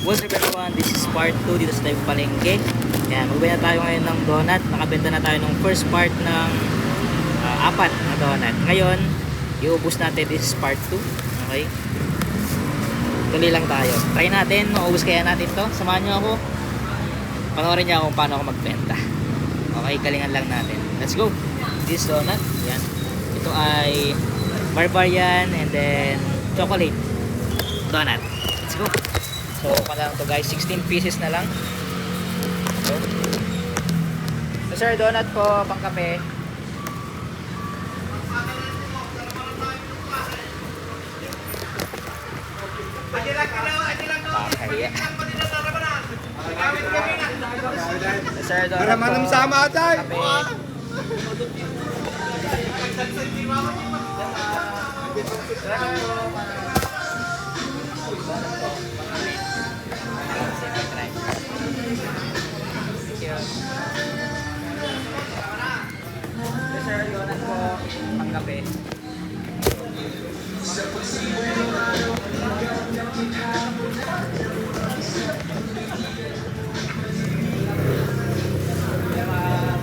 What's up everyone? This is part 2 dito sa Live Palengke. Yan, magbenta tayo ngayon ng donut. Nakabenta na tayo ng first part ng 4 na donut. Ngayon, iubos natin. This is part 2. Okay? Tuloy lang tayo. Try natin. Maubos kaya natin to. Samahan nyo ako. Panoorin nyo ako kung paano ako magbenta. Okay, galingan lang natin. Let's go! This donut. Yan. Ito ay barbarian and then chocolate donut. Let's go! So, lang to guys, 16 pieces na lang. So, sir, donut po, pang kape. Pakaya. Sir, donut po, sama tayo. kape. Sir, donut po, pang kape.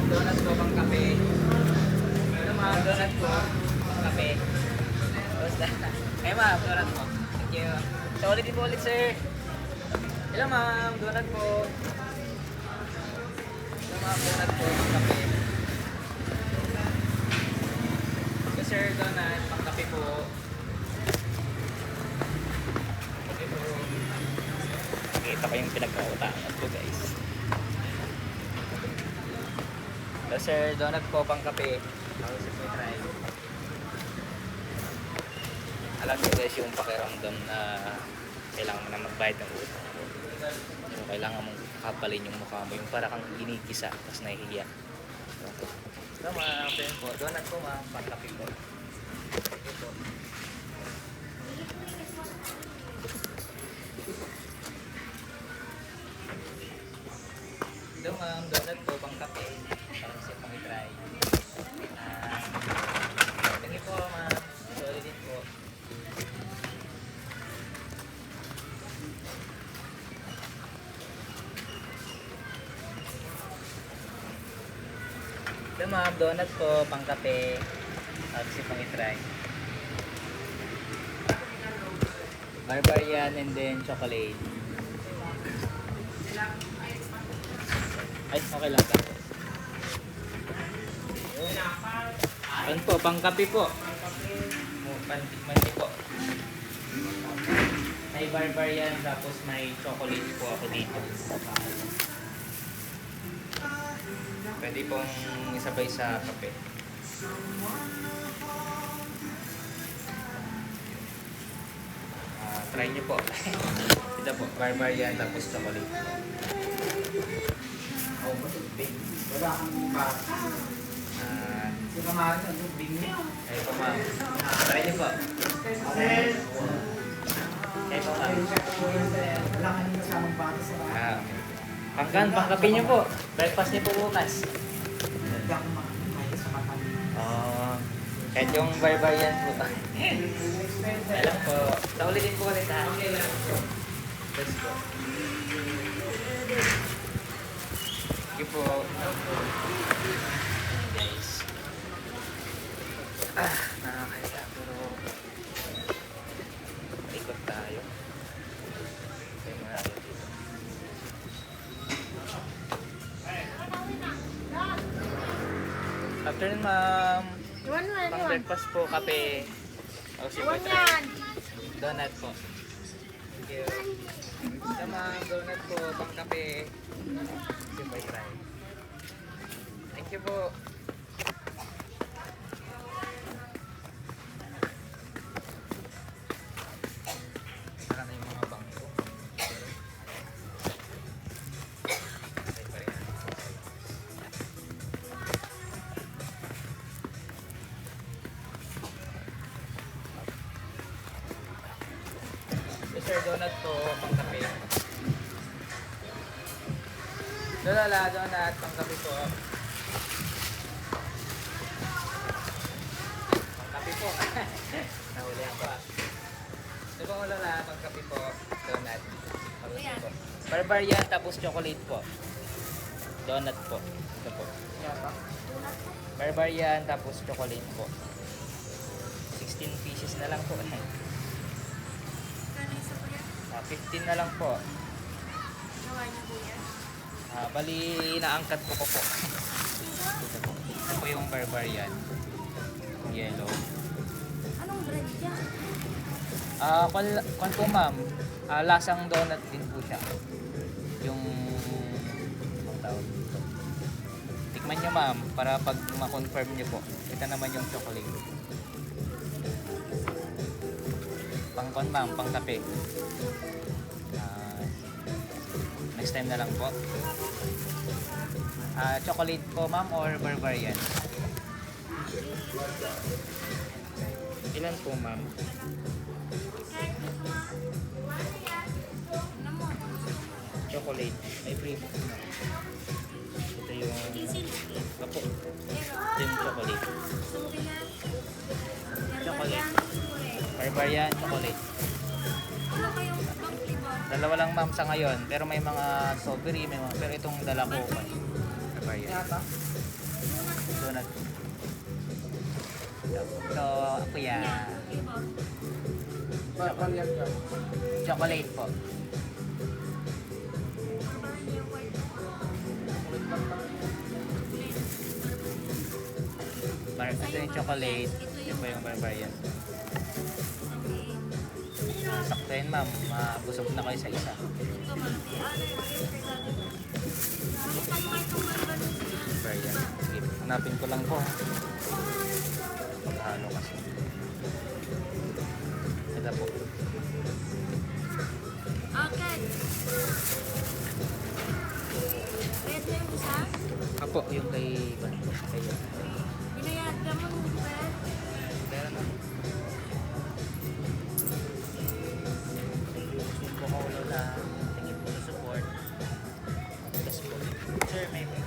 Donut po, pang kape. Donut po, pang kape. Basta. Ay ma'am, donut po. Thank you. So, ulitin po ulit, sir. Hello ma'am, donut po. Hello ma'am, donut po, pang kape. Yes sir, donut, pang kape po. Kape po. Nakita ko yung pinagkautangan ko guys. Yes sir, donut po, pang kape. Ako si po try. Alam nyo guys yung pakiramdam na kailangan mo na magbayad ng utang. So, kailangan mong kapalin yung mukha mo. Yung para kang ginikisa, tapos nahihiya. So, mga friend po, donut po mga pangkapi po. Ito po. Ito mga donut po, pangkapi. Parang siya pang itry. Tingin po mga solid din po. Ito mga donut po, pang kape. Tapos yung pang itry. Barbarian and then chocolate. Ay, okay lang ka. Ayun po, pang kape po. Pantikman po. May barbarian tapos may chocolate po ako dito. Pwede pong isabay sa kape. Try nyo po. Ito po, barbarian tapos chocolate. Wala kang iba. Si Kamari, ano, bingin. Ay po ma'am. Try nyo po. Ay po ma'am. Wala kang kasamang bata sa bahay. Okay. Pangkape nyo po. Breakfast nyo po bukas. Hindi ako makakita sa mata. Kahit yung barbarian po. Alam po. Saulitin po ulit ha. Let's go. Thank you po. Guys. Nakakaya pero ikot tayo. Kaya mga natin dito. Afternoon ma'am. Iwan mo, Pang iwan. breakfast po, kape. O si Iwan Boy yan. Donut po. Thank you. Sama, donut po, pang kape. Si Boy Try. Thank you po. Saka na yung mga bangko. Ay, pa rin. Sir, donut po, pang kape. Lala, donut, pang kape po. Pang kape po. Nahuli ako ah. Ito pong ulala, pang kape po, donut. po. Barbarian tapos chocolate po. Donut po. Ito po. Yata. Barbarian tapos chocolate po. 16 pieces na lang po. Kano isa po yan? 15 na lang po. Gawa niyo po yan? Bali, inaangkat ko po. Ito po. Ito po yung barbarian. Yellow. Anong bread yan? Kwan po ma'am, lasang donut din po siya. Yung anong tawag dito. Tikman nyo ma'am, para pag ma-confirm nyo po. Ito naman yung chocolate. Pang kwan ma'am, pang kape. Next time na lang po. Chocolate po ma'am or barbarian? Ilan po ma'am? Kahit gusto mo. Ano yan? Ano mo? Chocolate. May free po. Ito yung... Easy. Apo. Pero, Ito yung chocolate. gusto mo yan? Chocolate. Chocolate. Barbarian, chocolate. Ano kayong ibang flavor? Dalawa lang ma'am sa ngayon. Pero may mga strawberry, may mga... Pero itong dala ko. Barbarian. Yata. Donut. So, ako yan. Flavor. Barbarian ka. Chocolate po. Barbarian white. Ito yung chocolate. Ito po yung barbarian. Okay. Sakto yun ma'am. Busog na kayo sa isa. Ito ba? Nakita mo nga itong barbarian. Barbarian. Sige, hanapin ko lang po. Paghalo kasi. Ito po. Okay. Red na yung isa. Apo, yung kay... Kayo. Binayad ka mo ng red. Pero na. Gusto ko ko ulo na tingin po sa support. Yes po. Sir, may po.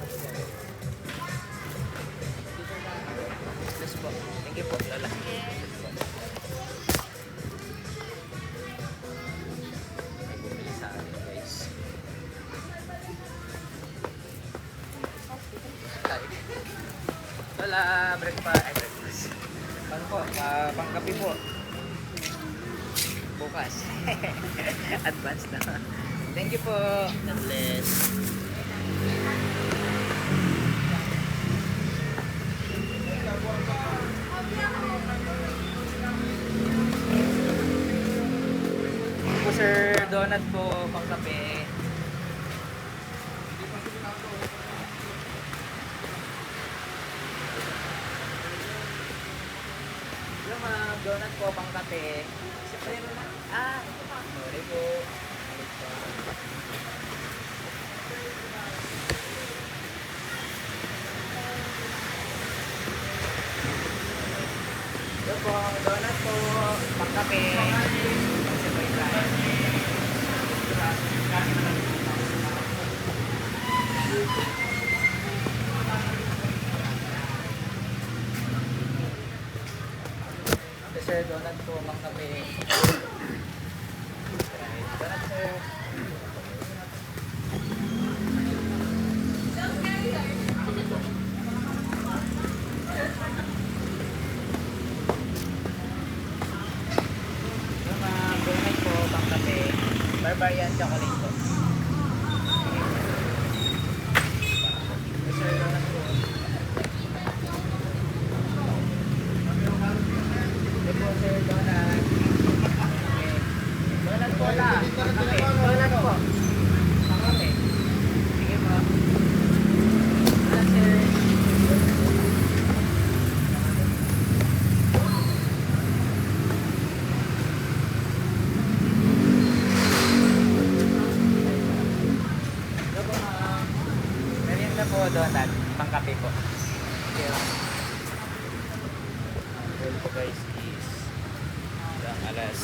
Yes po. Thank you po. Lala. Yes po. May bumili sa akin guys. Wala, breakfast. Ano po, pangkapi po. Bukas. Advance na. Thank you po. God bless. Po sir, donut po, pangkape. Yung mga donut po, pang kape. Sorry po. Yung po, donut po, pang kape. Kasi po sir, donut po, pang kape. Donut sir. Yung donut po, pang kape. Barbarian chocolate po. Sir, donut po. Ito po sir, donut. Okay. Donut po la. Pangkape. Donut po. Pangkape. Sige po. Donut sir. Ito po merienda po, donut. Pangkape po. Sige. Well po guys is hanggang alas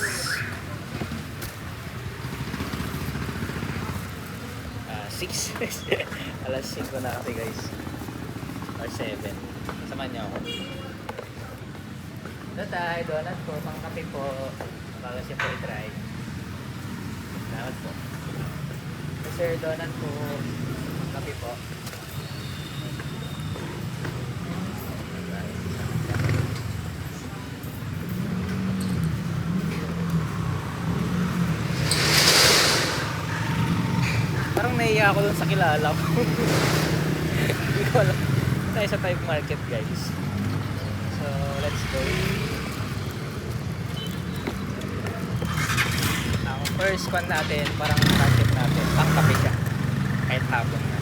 6 alas 5 na kasi guys or 7 samahan niyo ako tatay, donut po, pang kape po bago siya po i-try salamat po Sir Donut po. Kape po. Parang naiya ako dun sa kilala ko. Hindi ko alam. Tayo sa type market guys. So, let's go. Ang first one natin, parang market natin. Pangkape siya. Kahit hapon na.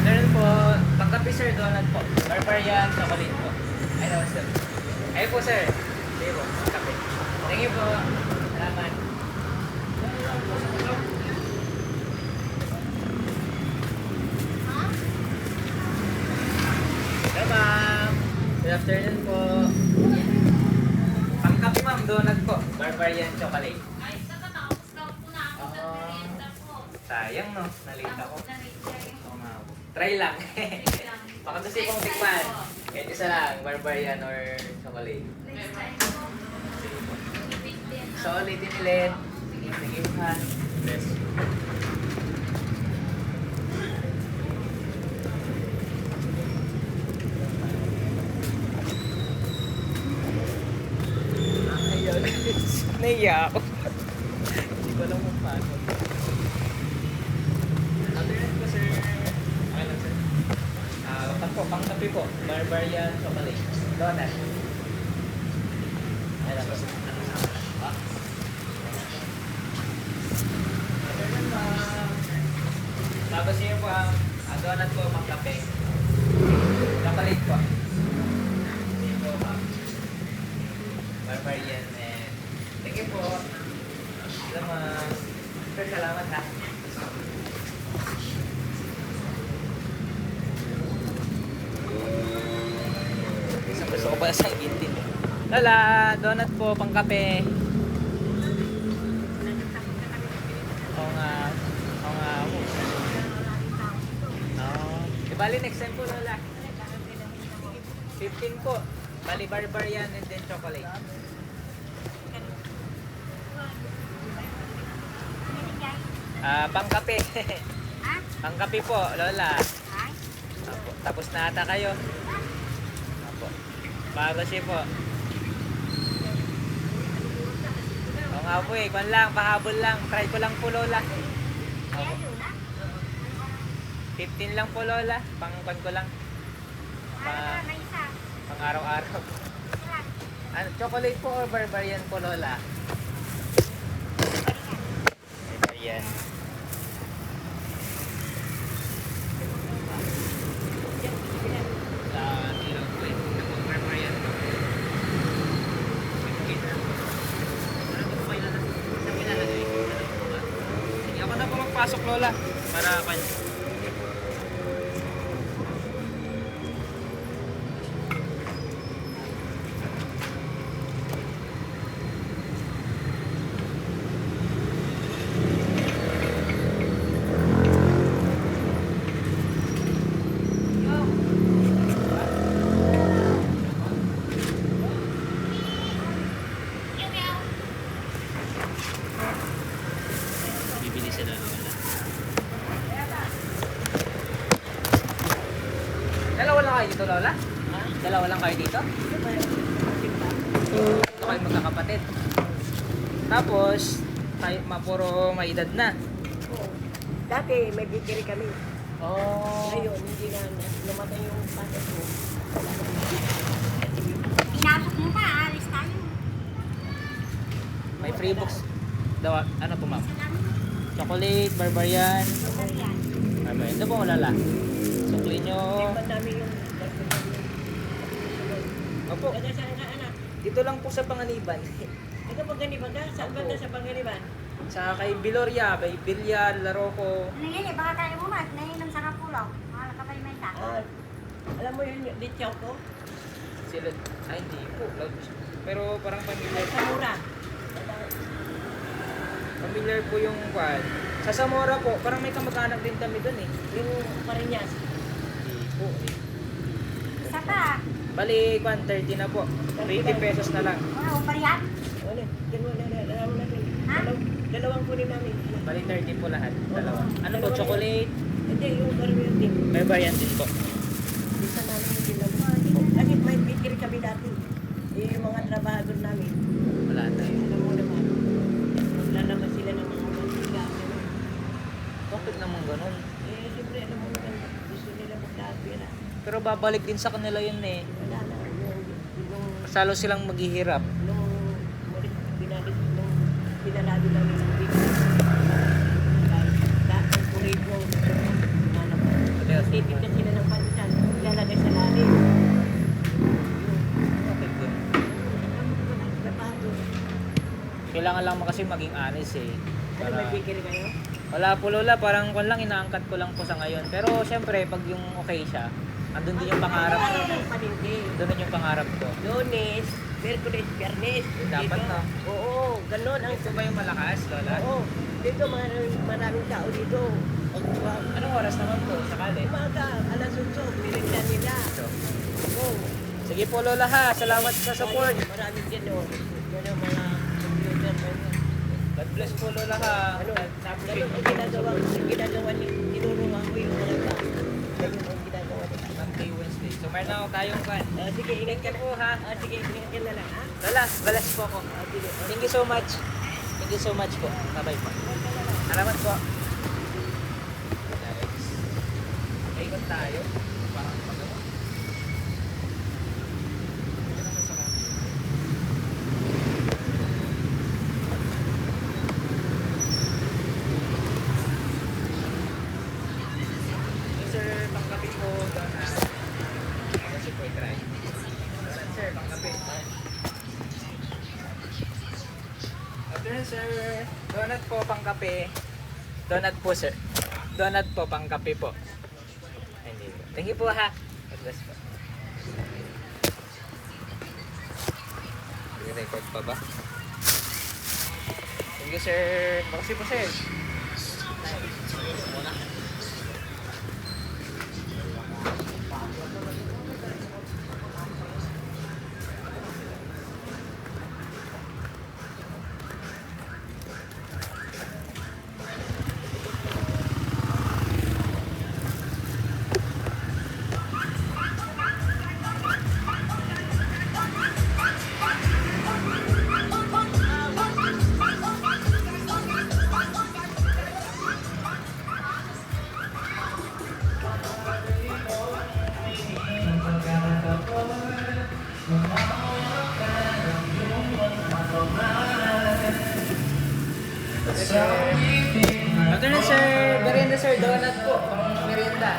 Meron po, pangkape sir, donut po. Barbarian, chocolate po. Ay, naman sir. Ay po sir. Sige po, pangkape. Thank you po. Salamat. Hello ma'am. Good afternoon po. Pangkape ma'am, donut po. Barbarian chocolate. Ay, kakatapos lang po na ako ng merienda po. Sayang no, nalita ko. Na-ready Oo nga po. Try lang. Baka gusto kong tikman. Kahit isa lang, barbarian or chocolate. Next time po. Ibig din. So, ulitin ulit. Sige ha. Bless you. Ayun. Naiya ako. Hindi ko alam kung paano. Afternoon po, sir. Okay lang, sir. Pangkape po. Barbarian chocolate. Donut. Ay lang po, sir. Afternoon, ma'am. Tapos yun po ang donut po, pangkape. Chocolate po. Yun po, ma'am. Barbarian and thank you po. Salamat. Sir, salamat ha. Gusto ko pala sa gintin. Lala, donut po, pangkape. Oo nga. Oo nga. Oh. Bali next time po, Lola. 15 po. Bali barbarian and then chocolate. Pangkape. Ha? Pangkape po, Lola. Ay, Apo. Tapos na ata kayo. Apo. Bago siya po. Oo nga po eh. Kwan lang, pahabol lang. Try ko lang po, Lola. kaya Apo. yun na. 15 lang po, Lola. Pangkwan ko lang. Para na isa. Pang araw-araw. Isa. Ano, chocolate po or barbarian po, Lola? Barbarian. Sa ilog po eh. Kapag barbarian po. 15 lang po. Ano po kayo na? Sa pinalagay ko. Sige, ako na po magpasok, Lola. Para kan. Yung meow. Bibili sila, Lola. Dalawa lang kayo dito, Lola? Dalawa lang kayo dito? Ito kayo magkakapatid. Tapos, tayo, puro may edad na. Dati may bikiri kami. Oh. Ngayon, hindi na namatay yung tatay ko. Pinasok mo pa, alis tayo. May free books. Daw, ano po ma'am? Salamat. Chocolate, barbarian. Barbarian. Ano, ito po Lola. Sukli nyo. Iba namin yung Opo, Kada saan ka anak? dito lang po sa Panganiban. Ikaw Panganiban ka? Saan banda sa Panganiban? Sa kay Biloria, kay Bilyar, Laroco. Ano yun eh, baka tayo mo mat, nainom sa kapulaw. Mahal ka pa yung menta. Alam mo yung lityaw ko? Sila, ay hindi po. Pero parang familiar. Sa mura. Familiar po yung kwan. Sa Zamora po, parang may kamag-anak din kami doon eh. Yung Parinas. Hindi po eh. Isa pa. Bali, kwan, 30 na po. 20 pesos na lang. Ano, uparian? Ano? Dalawang kunin namin. Bali 30 po lahat. Dalawa. Ano po, Dalawa na chocolate? Hindi, yung caramel din. May bayan din po. Isa namin yung dalawa. Kasi may bakery kami dati. Yung mga trabahador namin. Wala tayo. Alam mo naman. Maglalaman sila ng mga mantika. Ganun. Bakit naman ganun? Siyempre, alam mo naman. Gusto nila magkapira. Pero babalik din sa kanila yun eh. Wala na. Yung Salo silang maghihirap. nung pinalado namin ng bakery. Lahat ng kulit mo. Titinda sila ng pansan. Ilalagay sa lalim. Bakit yun? Trabahador. Kailangan lang mo kasi maging honest eh. Ano, may bakery kayo? Wala po lola, parang kung lang inaangkat ko lang po sa ngayon. Pero syempre, pag yung okay siya, andun din yung pangarap ko. Wala ng palengke. Doon din yung pangarap ko. Lunes, Merkulis, Biyernes. Dapat Dito. na. Oo, ganun ang Ito ba yung malakas, lola? Oo, dito maraming tao dito. Anong oras naman po, sakali? Umaga, alas 8, niligtan nila. So, Oo. sige po lola ha, salamat sa support. Maraming dyan o. Yan ang mga computer. God bless po lola ha. Ano, Appreciate ganun ang ginagawa niyo. Tinuruan ko yung mga tao. Ganun ang ginagawa nila. Monday, Wednesday. So meron ako tayong kan. Sige, ingat ka Thank you po ha. Sige, ingat ka na lang, ha? Lola, bless po ako. Sige. Thank you so much. Thank you so much po. Bye-bye po. Salamat po. Ikot tayo. Parang magawa. Sir, pangkapi po doon na. Kasi po i-try. Sir, pangkapi. Afternoon, sir. Donut po, pangkape. Donut po, sir. Donut po, pangkape po. Hindi po. Thank you po, ha. God bless po. I-record pa ba? Thank you, sir. Bakit po, sir? Afternoon, sir. Merienda, sir. Donut po. Pang merienda.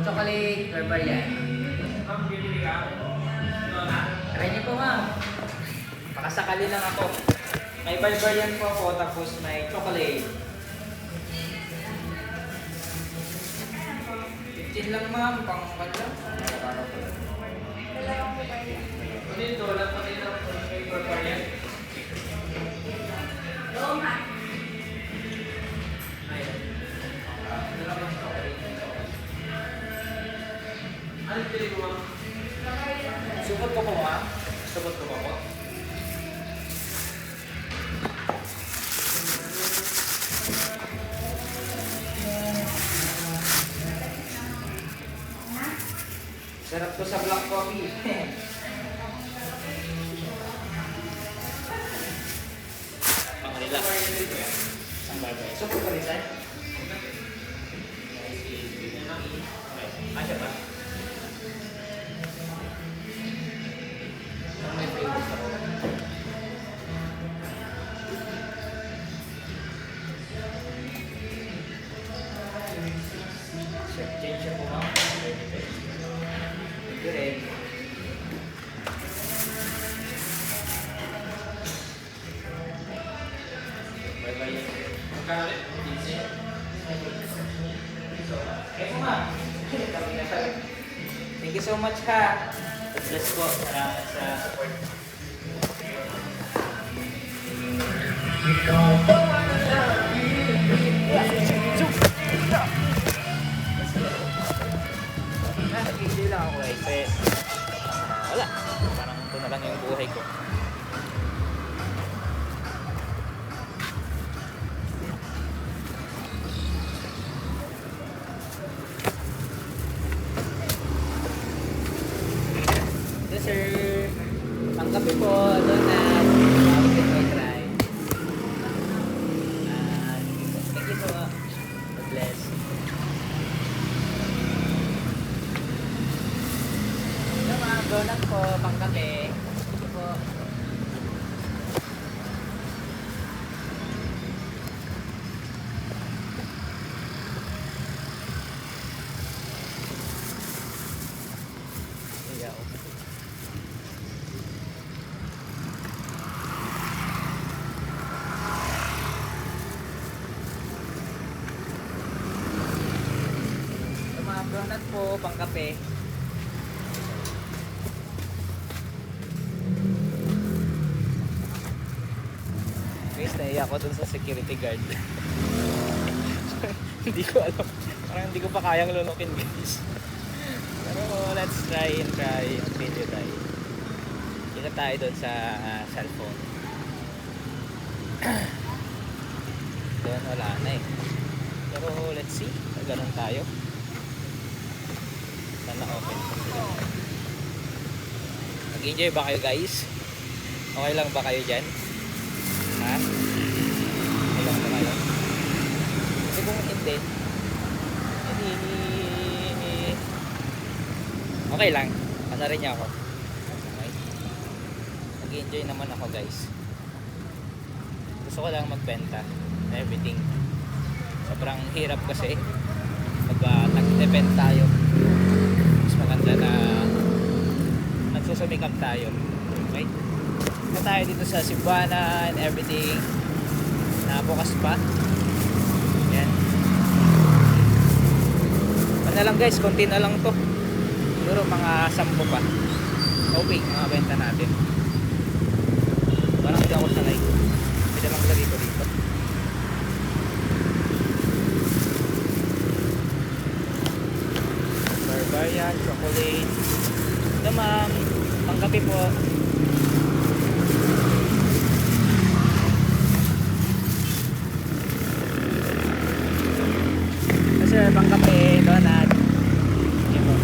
Chocolate barbarian. Try niyo po, ma'am. Pakasakali lang ako. May barbarian po ako, tapos may chocolate. 15 lang, ma'am. Pang kanya. Dito, lahat pa dito. May barbarian. Ano pili mo? Supot ko po, ma'am. Supot ko po. Sarap to sa black coffee. Pang-relax. Supot ko rin, sir. Asya ba? May flavors ako. Chef, change siya po, ma'am. Thank you, Ray. Bye-bye. Magkakalit? Thank you so much, ha. God bless po. Salamat sa support. Hindi lang ako wala. Parang ito na lang yung buhay ko. you po, donut. Wow, can I try? Thank you po. God bless. Ito mga donut po, pangkape. Thank you po. Ayaw. Ito mga donut po, pangkape. Guys, naiya ako dun sa security guard. Hindi ko alam. Parang hindi ko pa kayang lunukin, guys. Pero let's try and try ang video tayo. Kita tayo dun sa cellphone. Doon wala na eh. Pero let's see. Ganun tayo. Sana open pa sila. Nag-enjoy ba kayo, guys? Okay lang ba kayo dyan? Ha? Okay lang ba kayo? Kasi kung hindi, okay lang. Panarin niya ako. Okay. Nag-enjoy naman ako, guys. Gusto ko lang magbenta. Everything. Sobrang hirap kasi pag nag-depend tayo. Mas maganda na nagsusumikap tayo. Okay? Na tayo dito sa Cebuana and everything. Nabukas pa. Yan. Ano lang guys, konti na lang to. Siguro mga 10 pa. Okay, mga benta natin. Parang hindi ako sanay. Pwede lang lagi ko dito. Barbarian, chocolate. Ito ma'am, pangkape po. Kasi pangkape, donut. Yan po.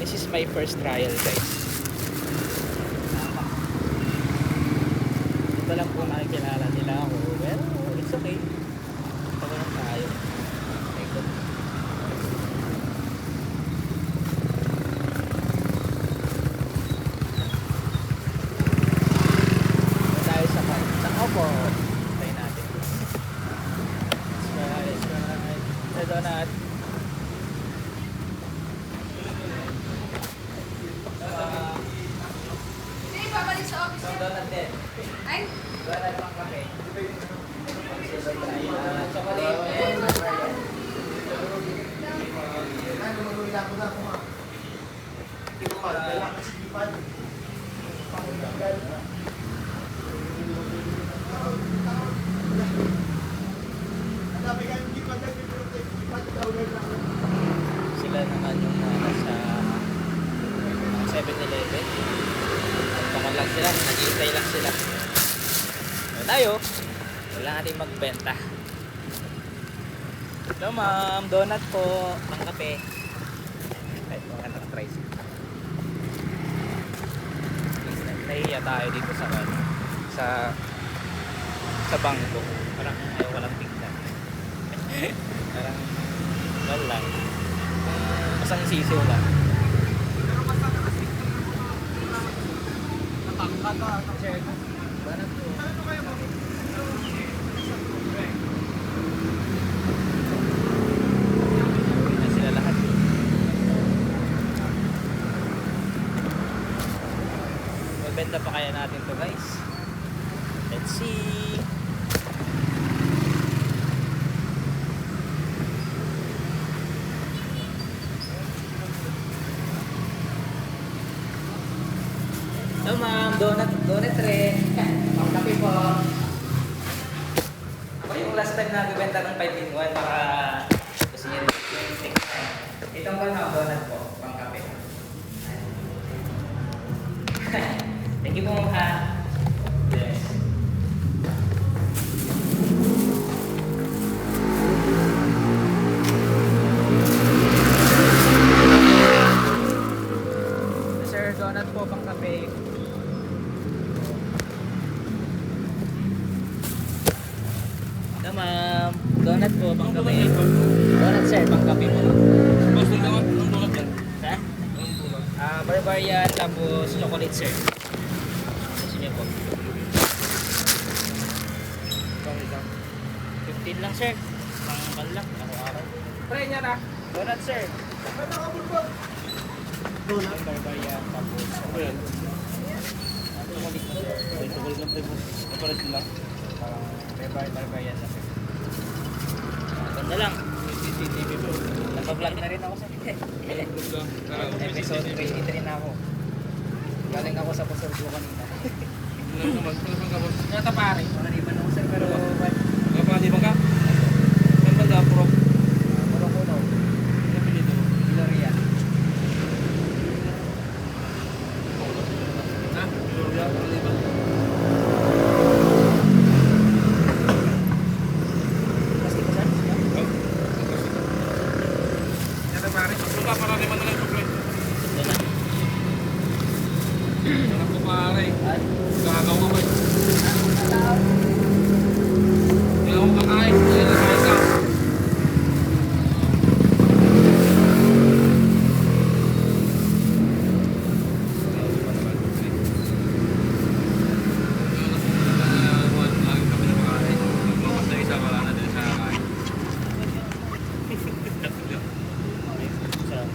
This is my first trial, guys. Ito lang po nakikilala nila ako. Well, it's okay. Ito lang tayo. Okay, good. Ito tayo sa opo. Try natin. Let's try. Ito donut. Hindi, babalik sa office niya. Donut din. Ay, Donut pang kape. Chocolate and barbarian. Sila naman yung nasa 7-Eleven. Baka lang sila, nag-iintay lang sila. So, tayo, wala natin magbenta. Hello ma'am, donut po, pang kape. Kahit mga nakatry siya. Nahiya tayo dito sa bangko. Parang ayaw walang tignan. Parang wala lang. Masang sisiw lang. Donut po. Na sila lahat. Magbenta pa kaya natin to guys? Let's see. Hello ma'am, donut rin. Pang-kape po. Ako yung last time na nagbenta ng 5-in-1 para gusto niya rin yung next time. Itong ba na donut po, pang-kape. Thank you po ha. Yes. donut po, pangkape. Donut sir, pangkape po. Boss, anong tulad yan? Ha? Anong tulad? Barbarian, tapos chocolate sir. Sige po. Bakit lang? 15 lang sir. Pangkal lang, araw-araw. Pre niya na. Donut sir. Donut? Barbarian, tapos Ano yan? chocolate na sir. Ay, chocolate lang pre boss. Kapalit lang. Barbarian na sir. Ganda lang. CCTV bro. Naka-vlog na rin ako sa Vlog lang. episode 23 na ako. Galing ako sa Pasurdo kanina. Ano naman? Ano ka boss? Nata pare, mananiban ako sir pero Kapati ba ka? Saan ba ka pro? Morokuno, Ano pinito mo? Gloria. Ha? Gloria? Maliban? Pasti ko sir? Yan pare. Suka para naman na lang chocolate. Doon na. Sarap ko pare. At Gagaw ko ba? Hindi ako kakain. Hindi na kain ka.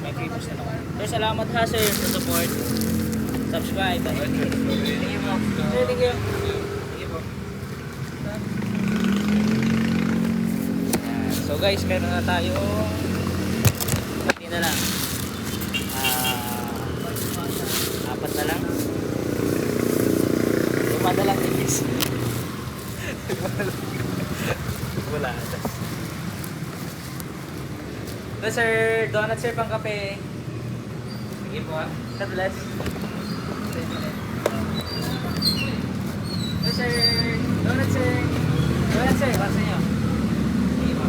may favors na ako. Sir, salamat ha sir sa support. Subscribe. Thank you po. Sir, thank you. Thank you po. Ayan. So guys, meron na tayo pati na lang. Apat na lang. Lima na lang din guys. Wala. Ito sir, donut sir, pang kape. Sige po ha. God bless. Ito sir, donut sir. Donut sir, basa nyo. Sige po.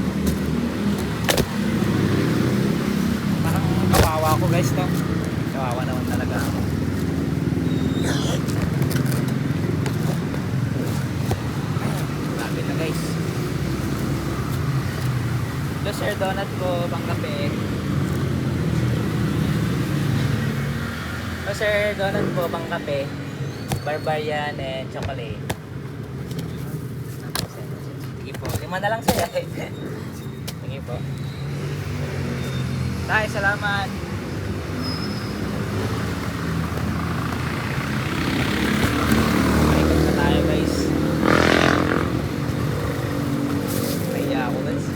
Parang kawawa ako guys no. Kawawa naman talaga ako. Grabe na guys. Ito sir, donut po, pang kape. Ito sir, donut po, pang kape. Barbarian and chocolate. Sige po, 5 na lang sir. Sige po. Tay, salamat. Maikot na tayo guys. Kaya ako guys.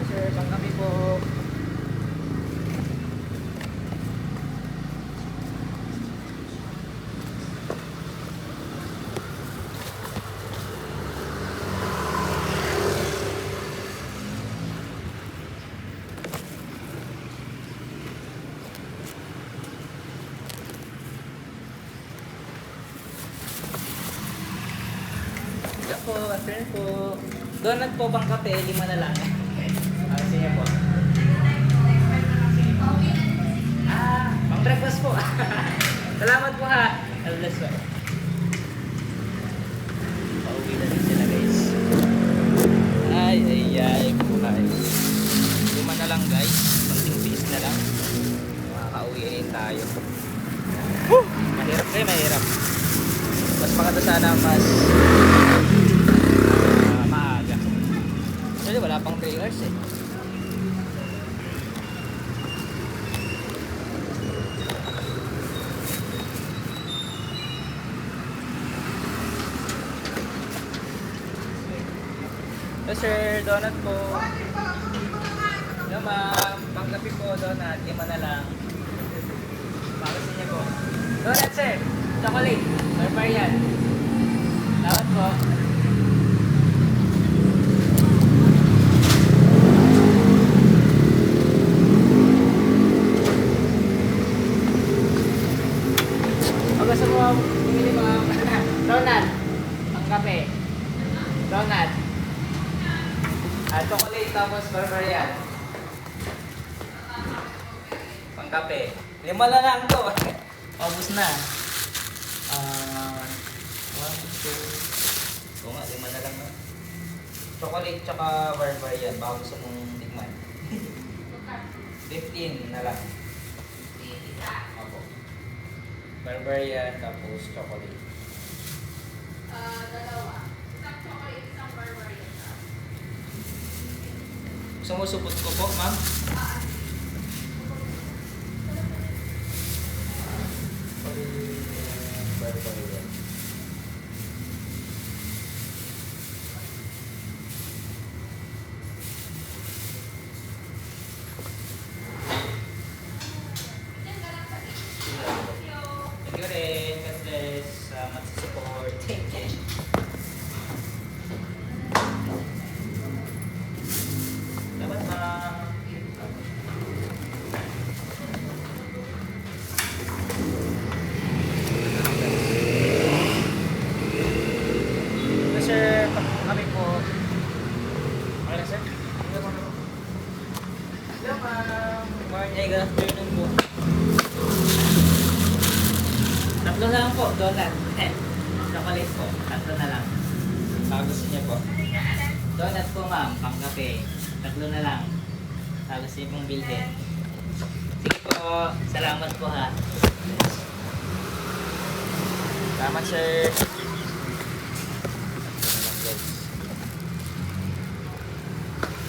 Sir, pang kami po. Ito po, afternoon po. Donut po, pang kape, 5 na lang. Sige po. Pang breakfast po. Salamat po ha. God bless po. Pauwi na rin sila guys. Ay, buhay. 5 na lang guys. Konting bilis na lang. Makakauwi rin tayo. Mahirap kayo, mahirap. Mas maganda sana mas maaga. Kasi wala pang 3 hours eh. Yes sir, donut po. Yo ma'am, panggabi po donut, 5 na lang. Para sa inyo po. Donut sir, chocolate, barbarian. Salamat po. po bumili mga donut, ang kape. Donut. Chocolate tapos barbarian. Pang kape. 5 na lang to. Paubos na. 1, 2. Oo nga, 5 na lang. Chocolate tsaka barbarian. Baka gusto mong tikman. 15 na lang. Opo. Barbarian tapos chocolate. Dalawa. Isang chocolate, isang barbarian. Gusto mo supot ko po, ma'am? Barbarian. Thank you rin. God bless. Salamat sa support. Thank you. Dapat sir, kami po. Okay na sir? Hello ma'am. Morning, good afternoon po. Tatlo na lang po, donut. Chocolate po, tatlo na lang. Baka gusto niya po. Donut po ma'am, pang kape. Tatlo na lang. Baka gusto niya pong bilhin. Sige po, salamat po ha. Salamat sir.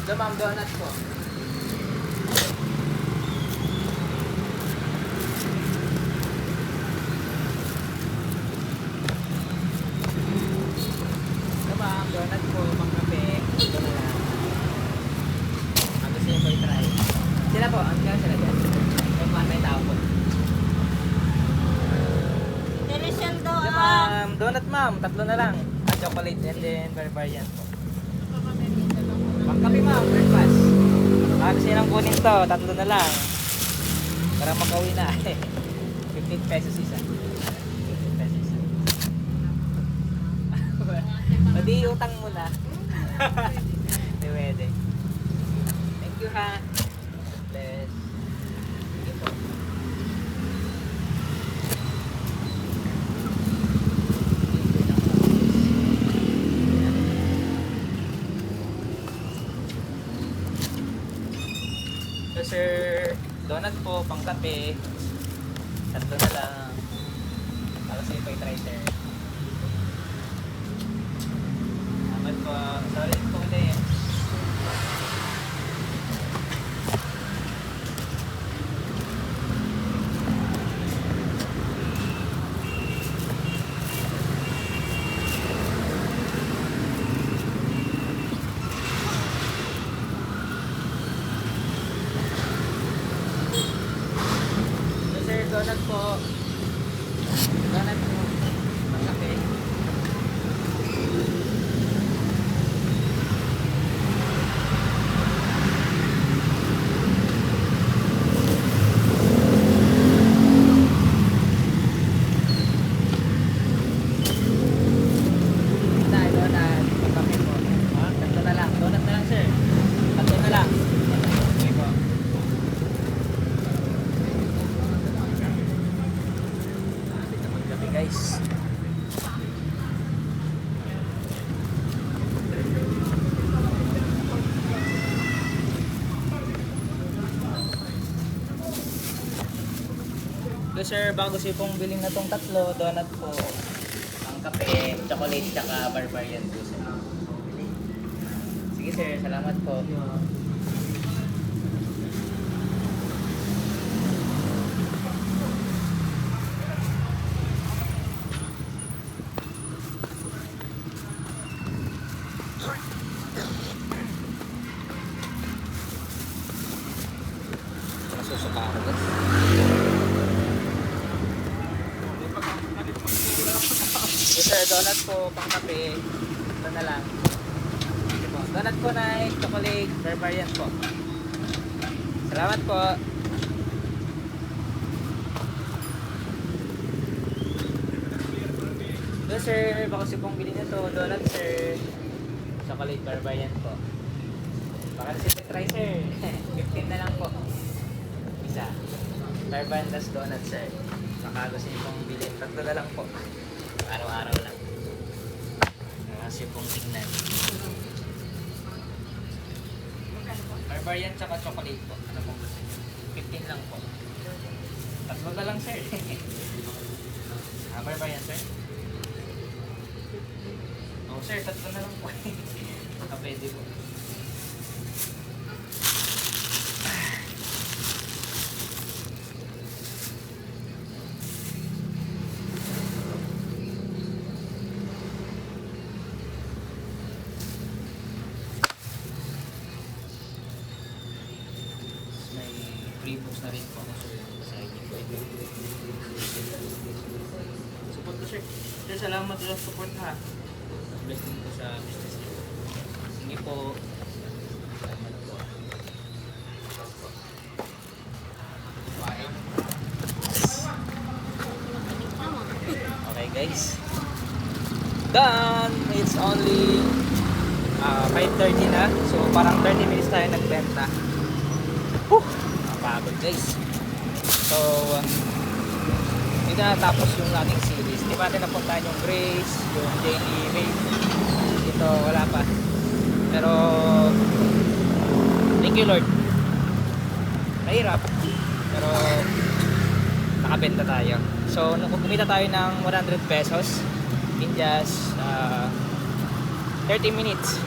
Ito ma'am, donut po. Donut po, pang kape. Ito na lang. Ang gusto niyo po i-try. Sila po, ang kaya sila dyan. Yung mga may tao po. Teresel daw Ito ma'am, donut ma'am, tatlo na lang. At chocolate and then barbarian po. Pang kape ma'am, breakfast. Gusto niyo lang kunin to, tatlo na lang. Para makauwi na. 15 pesos isa. 15 pesos isa. Pwede utang mo na. Hindi pwede. Thank you ha. Bless. Sige po. So sir, donut po, pang kape. Tatlo na lang. Para sa'yo pa i-try sir. Salamat po. Sorry po ulit. So sir, donut po. Donut po. Pang kape. Tay, donut. Pang kape po. Tatlo na lang. Donut na lang sir. Tatlo na lang. Okay po. Dito magkape guys. So sir, bago siya pong biling na tong tatlo, donut po, ang kape, chocolate, tsaka barbarian po sir. Sige sir, salamat po. Nasusuka ako guys. So sir, donut po, pang kape. Ito na lang. Sige po. Donut po na chocolate, barbarian po. Salamat po. Ito sir, baka si pong bilhin nito. Donut sir. Chocolate barbarian po. Baka si try sir. 15 na lang po. Isa. Barbandas donut sir. Baka gusto niyo pong bilhin. Tatlo na lang po. Araw-araw lang. Kasi pong tingnan. Barbarian tsaka chocolate po. Ano pong gusto niyo? 15 lang po. Tatlo na lang sir. Barbarian sir? Oh sir, tatlo na lang po. Baka pwede po. May free books na rin po ako sir sa inyo po. Support ko sir. Sir, salamat sa support ha. Bless din po sa business niyo. Sige po. Salamat po. Okay guys. Done! It's only 5:30 na. So parang 30 minutes tayo nagbenta. Napagod guys. So ito na tapos yung ating series. Di ba natin napuntahan yung Grace, yung Jenny, Ray. Ito wala pa. Pero thank you Lord. Mahirap. Pero nakabenta tayo. So kumita tayo ng 100 pesos in just 30 minutes.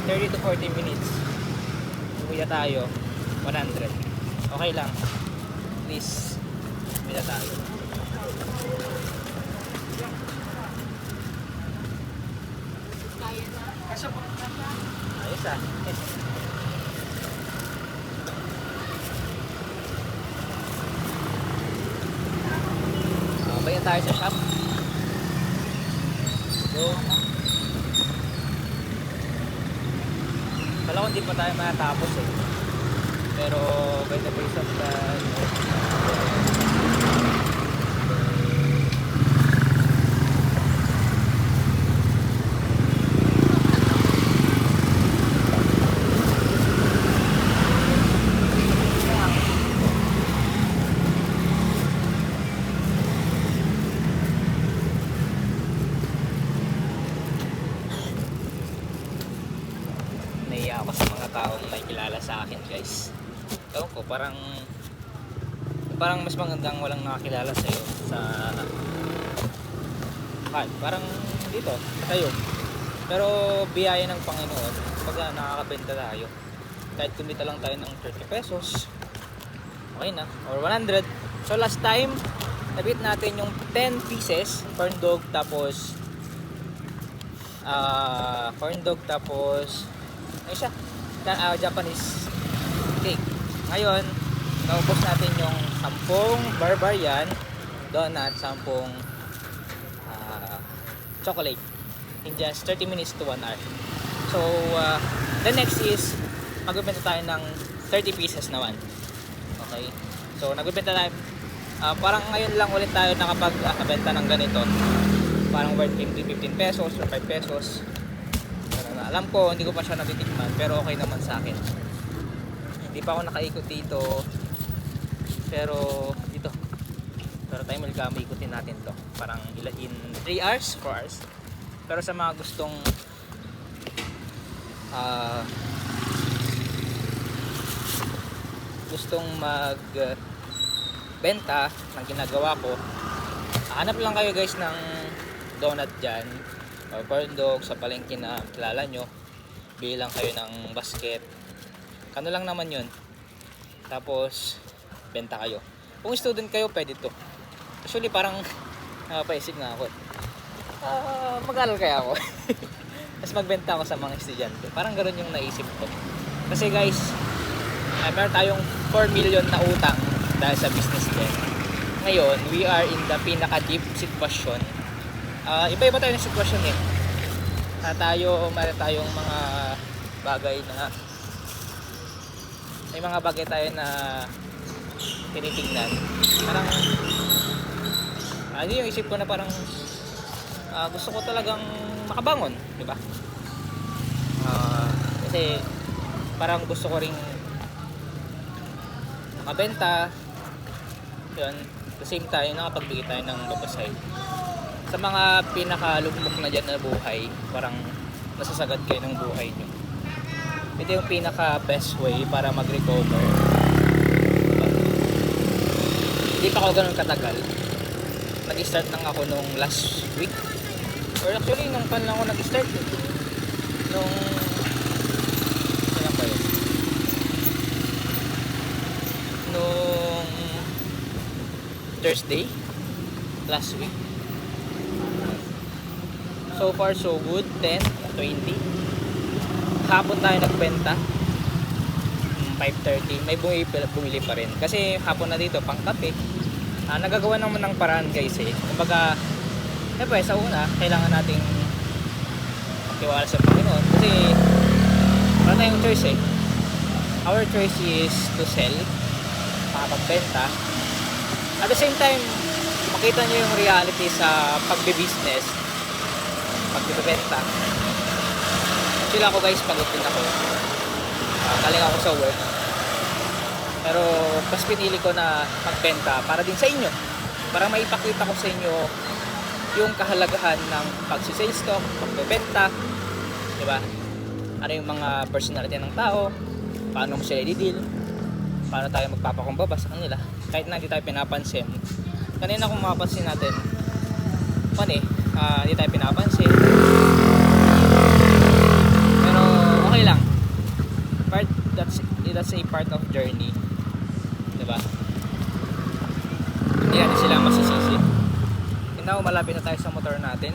30 to 40 minutes. Kumita tayo 100. Okay lang. At least kumita tayo. Ayos ah. Bayan tayo sa shop. Go. Kala ko hindi pa tayo matapos eh. Pero by the grace of God, naiya ako sa mga taong may kilala sa akin guys. Ewan ko, parang mas magandang walang nakakilala sa'yo sa parang dito, tayo. Pero biyaya ng Panginoon pag nakakabenta tayo. Kahit kumita lang tayo ng 30 pesos, okay na, or 100. So last time nabit natin yung 10 pieces corn dog, tapos ay siya, Japanese cake. Ngayon naubos natin yung 10 barbarian donut, 10 chocolate in just 30 minutes to 1 hour. So the next is magbebenta tayo ng 30 pieces naman. Okay, so nagbebenta tayo parang ngayon lang ulit tayo nakapag-benta ng ganito, parang worth 15 pesos or 5 pesos. Alam ko hindi ko pa siya natitikman, pero okay naman sa akin. Hindi pa ako nakaikot dito, pero tayo malgama ikutin natin to, parang in 3 hours, 4 hours. Pero sa mga gustong magbenta ng ginagawa ko, hanap lang kayo guys ng donut dyan or corn dog sa palengke na kilala nyo. Bili lang kayo ng basket, kano lang naman yun, tapos benta kayo. Kung student kayo, pwede to. Actually parang paisip nga ako, mag-aral kaya ako. Tapos magbenta ako sa mga estudyante. Parang ganoon yung naisip ko. Kasi guys, meron tayong 4 million na utang dahil sa business din. Ngayon, we are in the pinaka-deep sitwasyon. Iba-iba tayo ng sitwasyon eh. Meron tayong mga bagay na may mga bagay tayo na tinitingnan. Parang yung isip ko na parang gusto ko talagang makabangon, di ba? Kasi parang gusto ko ring makabenta, yun, at the same time nakapagbigay tayo ng babasay sa mga pinakalugmok na dyan na buhay. Parang nasasagad kayo ng buhay nyo, ito yung pinaka best way para mag-recover, diba? Hindi pa ako ganun katagal, nag-start lang ako nung last week, or actually nung pan lang ako nag-start nung kailan ba yun? Nung Thursday last week. So far so good. 10, 20. Hapon tayo nagbenta, 5:30. May bumili pa rin kasi hapon na dito pang kape. Nagagawa naman ng paraan guys eh. Kumbaga siyempre sa una kailangan nating magtiwala sa Panginoon kasi wala tayong choice eh. Our choice is to sell, makapagbenta. At the same time, makita nyo yung reality sa pagbe-business, pagbibenta. Actually ako guys, pagod din ako. Galing ako sa work. Pero mas pinili ko na magbenta para din sa inyo. Para maipakita ko sa inyo yung kahalagahan ng pag-sales stock, pagbebenta, di ba? Ano yung mga personality ng tao, paano mo sila i-deal, paano tayo magpapakumbaba sa kanila kahit na hindi tayo pinapansin. Kanina kung mapapansin natin, hindi tayo pinapansin, pero okay lang. That's a part of journey, di ba? Hindi natin sila masisisi. Now malapit na tayo sa motor natin.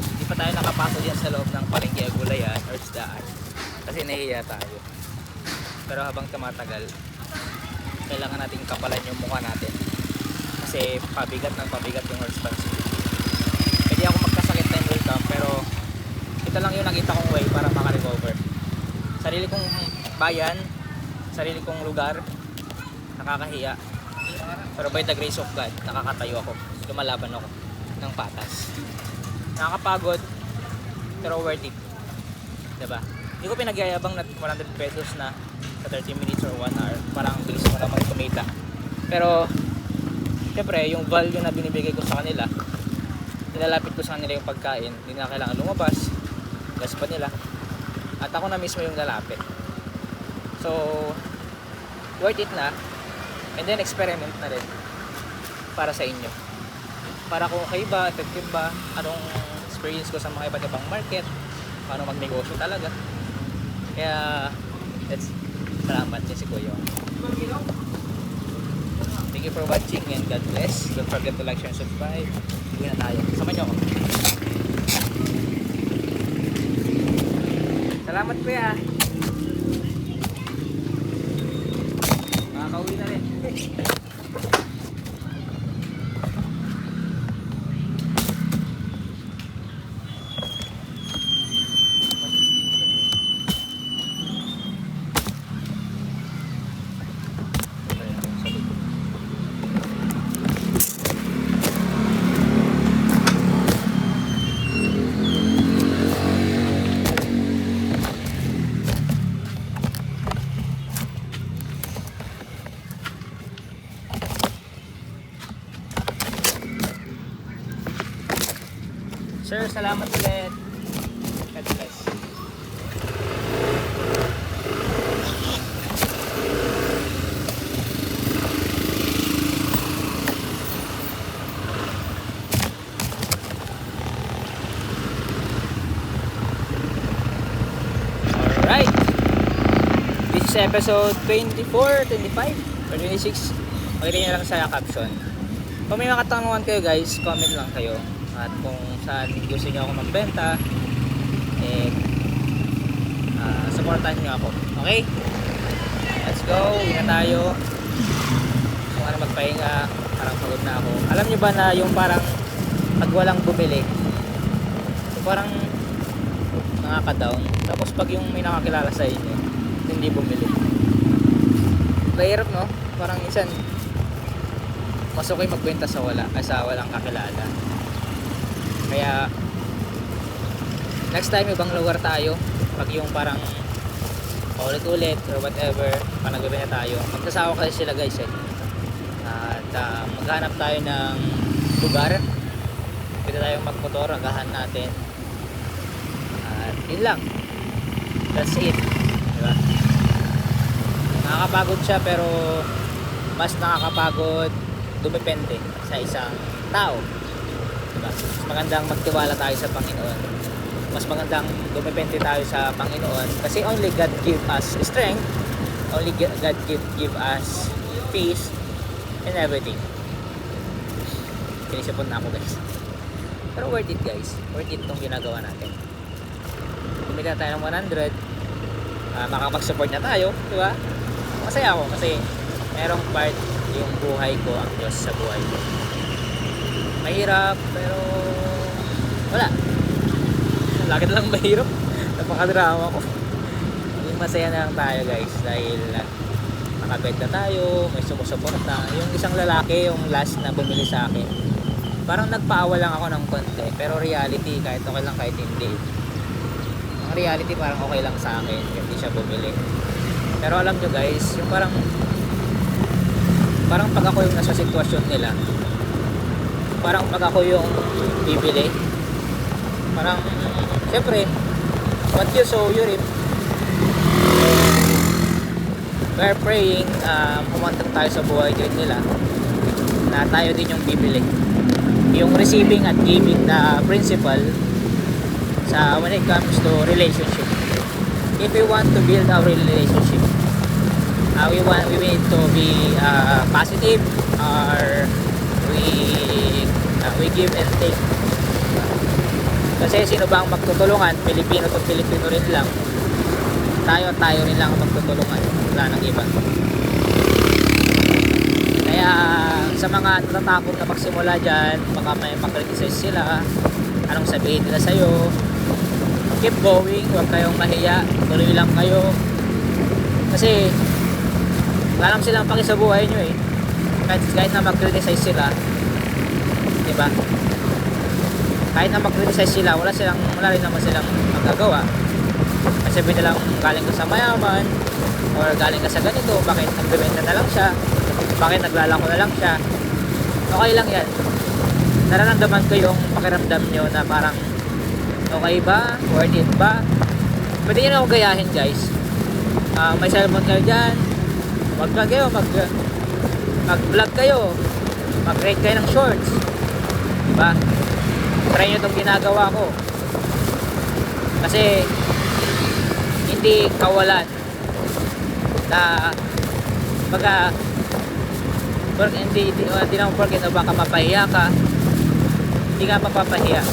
Hindi pa tayo nakapasok yan sa loob ng palengke, gulayan or isdaan kasi nahihiya tayo. Pero habang tumatagal, kailangan nating kapalan yung mukha natin kasi pabigat yung responsibility. Pwede ako magkasakit time will come, pero ito lang yung nakita kong way para makarecover. Sarili kong bayan, sarili kong lugar, nakakahiya, pero by the grace of God nakakatayo ako, lumalaban ako ng patas. Nakakapagod pero worth it, diba? Hindi ko pinagyayabang na 100 pesos na sa 30 minutes or 1 hour, parang bilis mo naman kumita. Pero syempre yung value na binibigay ko sa kanila, nilalapit ko sa kanila yung pagkain, hindi na kailangan lumabas, gas pa nila, at ako na mismo yung lalapit. So worth it na, and then experiment na rin para sa inyo, para kung kayo ba, effective ba, anong experience ko sa mga iba't ibang market, paano magnegosyo talaga. Kaya salamat din si Kuya. Thank you for watching and God bless. Don't forget to like, share, and subscribe. Uwi na tayo, sama nyo ako. Salamat Kuya. Makakauwi na rin. Sir, salamat ulit. God bless. Alright. This is episode 24, 25, or 26. Pakita nyo lang sa caption. Kung may mga katanungan kayo guys, comment lang kayo. At kung saan gusto nyo ako magbenta, supportan nyo ako. Okay? Let's go. Uwi na tayo. Kung ano magpahinga, parang pagod na ako. Alam nyo ba na yung parang pag walang bumili, so parang nakaka-down. Tapos pag yung may nakakilala sa inyo, hindi bumili, mahirap no? Parang minsan mas okay magbenta sa walang kakilala. Kaya next time ibang lugar tayo, pag yung parang ulit-ulit or whatever, panagawin na tayo, magsasawa kasi sila guys eh. At maghanap tayo ng lugar, pwede tayong magmotor, agahan natin. At yun lang, that's it, diba? Nakakapagod siya, pero mas nakakapagod dumepende sa isang tao, diba? Mas magandang magtiwala tayo sa Panginoon, mas magandang dumepende tayo sa Panginoon, kasi only God give us strength, only God give us peace and everything. Sinisipon na ako guys, pero worth it guys, worth it tong ginagawa natin. Kumita tayo ng 100, makapag-support na tayo, diba? Masaya ako kasi merong part yung buhay ko, ang Diyos sa buhay ko. Mahirap, pero wala, lagi na lang mahirap. Napakadrama ko. Maging masaya na lang tayo guys, dahil nakabenta tayo, may sumusuporta. Yung isang lalaki, yung last na bumili sa akin, parang nagpaawa lang ako ng konti, pero reality, kahit okay lang kahit hindi, ang reality parang okay lang sa akin, hindi siya bumili. Pero alam nyo guys, yung parang pag ako yung nasa sitwasyon nila, parang pag ako yung bibili, parang syempre what you sow you reap. We're praying, humantang tayo sa buhay din nila, na tayo din yung bibili, yung receiving at giving na principle sa when it comes to relationship. If we want to build our relationship, we need to be positive, or we give and take. Kasi sino ba ang magtutulungan? Pilipino to Pilipino rin lang. Tayo rin lang ang magtutulungan, wala nang iba. Kaya sa mga natatakot na magsimula dyan, baka may makriticize sila, anong sabihin nila sa'yo, keep going, huwag kayong mahiya, tuloy lang kayo. Kasi wala naman silang paki sa buhay nyo eh. Kahit na mag-criticize sila, diba? Kahit na mag-criticize sila, wala rin naman silang magagawa. Kasi sabihin nilang galing ka sa mayaman, or galing ka sa ganito, bakit nagbebenta na lang siya, bakit naglalako na lang siya. Okay lang yan. Nararamdaman ko yung pakiramdam nyo na parang okay ba? Worth it ba? Pwede nyo na ako gayahin guys. May cellphone kayo dyan, mag-vlog kayo, mag-vlog kayo, mag-create kayo ng shorts, diba? Try nyo itong ginagawa ko, kasi hindi kawalan na hindi naman porket na baka mapahiya ka, hindi ka mapapahiya,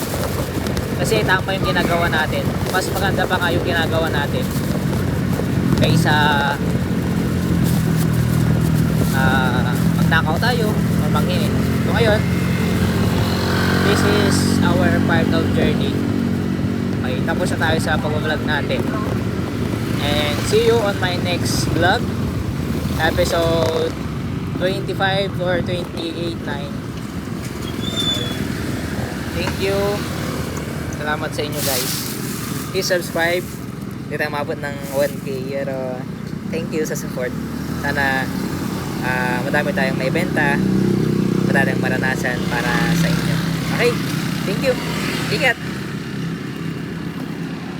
kasi tama yung ginagawa natin. Mas maganda pa nga yung ginagawa natin kaysa magnakaw tayo o manghingi. So ngayon, this is our part of journey. Okay, tapos na tayo sa pag-vlog natin, and see you on my next vlog, episode 25 or 28, 9. Thank you, salamat sa inyo guys. Please subscribe. Hindi tayo mabot ng 1K, pero thank you sa support. Sana madami tayong maibenta, madami tayong maranasan para sa inyo. Okay, thank you, ingat.